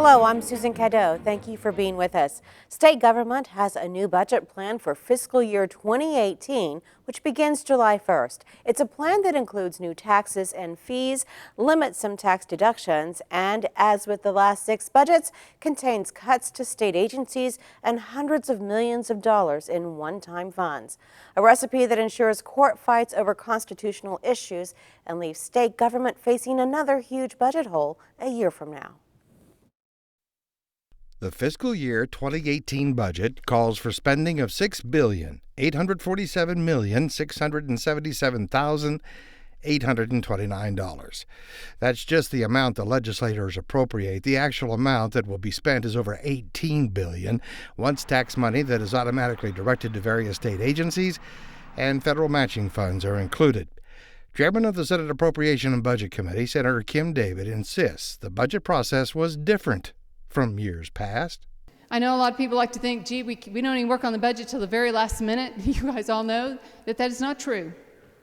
Hello, I'm Susan Cadeau. Thank you for being with us. State government has a new budget plan for fiscal year 2018, which begins July 1st. It's a plan that includes new taxes and fees, limits some tax deductions, and as with the last 6 budgets, contains cuts to state agencies and hundreds of millions of dollars in one-time funds. A recipe that ensures court fights over constitutional issues and leaves state government facing another huge budget hole a year from now. The fiscal year 2018 budget calls for spending of $6,847,677,829. That's just the amount the legislators appropriate. The actual amount that will be spent is over $18 billion, once tax money that is automatically directed to various state agencies and federal matching funds are included. Chairman of the Senate Appropriation and Budget Committee, Senator Kim David, insists the budget process was different from years past. I know a lot of people like to think, gee, we don't even work on the budget till the very last minute. You guys all know that is not true,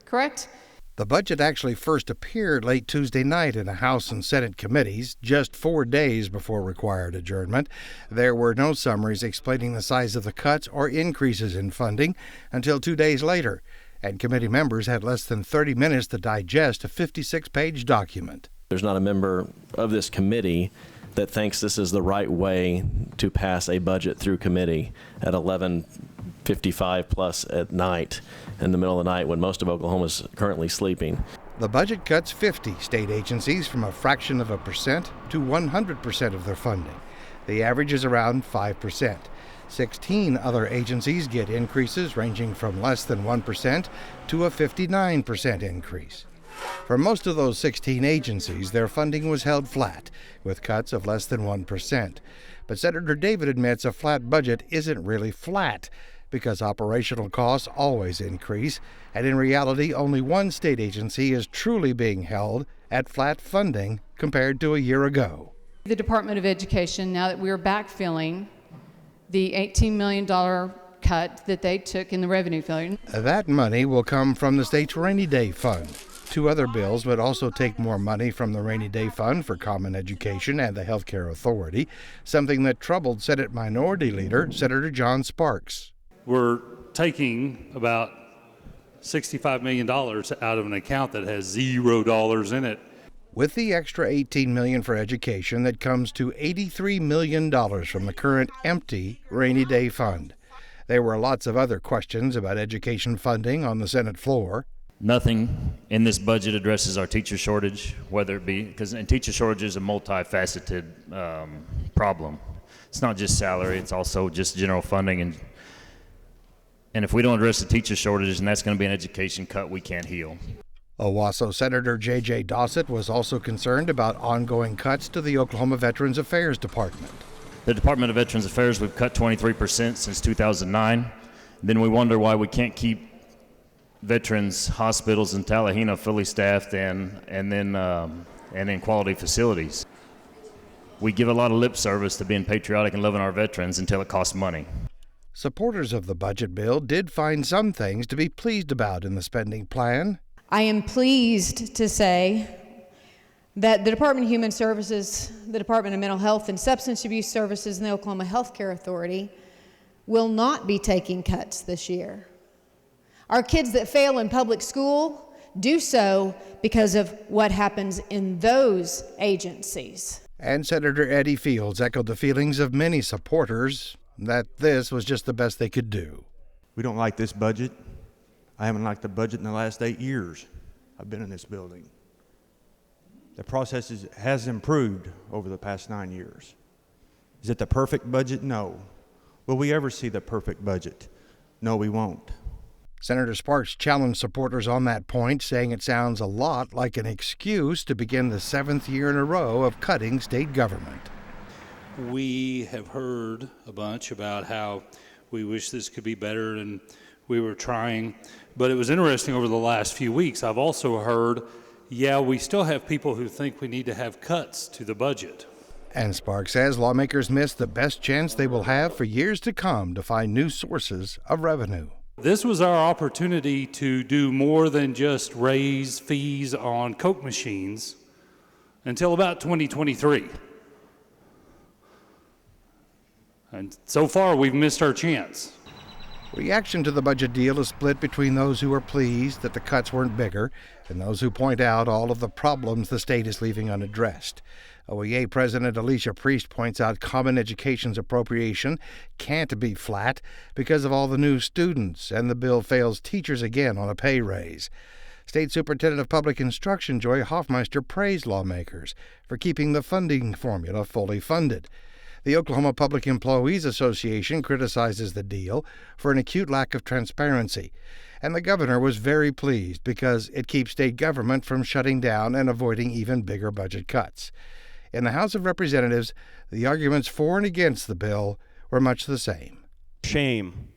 correct? The budget actually first appeared late Tuesday night in the House and Senate committees, just 4 days before required adjournment. There were no summaries explaining the size of the cuts or increases in funding until 2 days later, and committee members had less than 30 minutes to digest a 56-page document. There's not a member of this committee that thinks this is the right way to pass a budget through committee at 11:55 plus at night, in the middle of the night when most of Oklahoma is currently sleeping. The budget cuts 50 state agencies from a fraction of a percent to 100% of their funding. The average is around 5%. 16 other agencies get increases ranging from less than 1% to a 59% increase. For most of those 16 agencies, their funding was held flat, with cuts of less than 1%. But Senator David admits a flat budget isn't really flat, because operational costs always increase, and in reality, only one state agency is truly being held at flat funding compared to a year ago. The Department of Education, now that we are backfilling the $18 million cut that they took in the revenue filling. That money will come from the state's rainy day fund. 2 other bills would also take more money from the Rainy Day Fund for Common Education and the Health Care Authority, something that troubled Senate Minority Leader Senator John Sparks. We're taking about $65 million out of an account that has $0 in it. With the extra $18 million for education, that comes to $83 million from the current empty Rainy Day Fund. There were lots of other questions about education funding on the Senate floor. Nothing in this budget addresses our teacher shortage, whether it be, because teacher shortage is a multifaceted problem. It's not just salary, it's also just general funding. And if we don't address the teacher shortage, and that's going to be an education cut we can't heal. Owasso Senator J.J. Dossett was also concerned about ongoing cuts to the Oklahoma Veterans Affairs Department. The Department of Veterans Affairs, we've cut 23% since 2009. Then we wonder why we can't keep veterans hospitals in Tallahena fully staffed and in quality facilities. We give a lot of lip service to being patriotic and loving our veterans until it costs money. Supporters of the budget bill did find some things to be pleased about in the spending plan. I am pleased to say that the Department of Human Services, the Department of Mental Health and Substance Abuse Services, and the Oklahoma Health Care Authority will not be taking cuts this year. Our kids that fail in public school do so because of what happens in those agencies. And Senator Eddie Fields echoed the feelings of many supporters that this was just the best they could do. We don't like this budget. I haven't liked the budget in the last 8 years I've been in this building. The process has improved over the past 9 years. Is it the perfect budget? No. Will we ever see the perfect budget? No, we won't. Senator Sparks challenged supporters on that point, saying it sounds a lot like an excuse to begin the 7th year in a row of cutting state government. We have heard a bunch about how we wish this could be better and we were trying, but it was interesting over the last few weeks. I've also heard, we still have people who think we need to have cuts to the budget. And Sparks says lawmakers missed the best chance they will have for years to come to find new sources of revenue. This was our opportunity to do more than just raise fees on Coke machines until about 2023. And so far, we've missed our chance. Reaction to the budget deal is split between those who are pleased that the cuts weren't bigger and those who point out all of the problems the state is leaving unaddressed. OEA President Alicia Priest points out Common Education's appropriation can't be flat because of all the new students, and the bill fails teachers again on a pay raise. State Superintendent of Public Instruction Joy Hoffmeister praised lawmakers for keeping the funding formula fully funded. The Oklahoma Public Employees Association criticizes the deal for an acute lack of transparency, and the governor was very pleased because it keeps state government from shutting down and avoiding even bigger budget cuts. In the House of Representatives, the arguments for and against the bill were much the same. Shame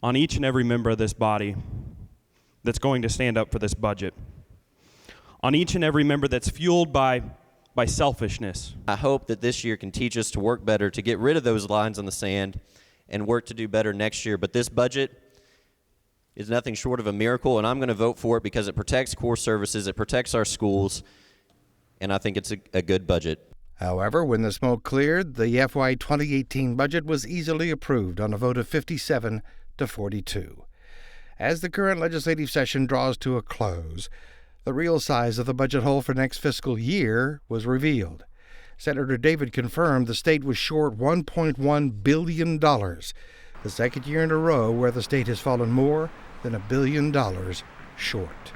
on each and every member of this body that's going to stand up for this budget, on each and every member that's fueled by selfishness. I hope that this year can teach us to work better, to get rid of those lines in the sand and work to do better next year. But this budget is nothing short of a miracle, and I'm going to vote for it because it protects core services, it protects our schools, and I think it's a good budget. However, when the smoke cleared, the FY 2018 budget was easily approved on a vote of 57 to 42. As the current legislative session draws to a close, the real size of the budget hole for next fiscal year was revealed. Senator David confirmed the state was short $1.1 billion, the second year in a row where the state has fallen more than $1 billion short.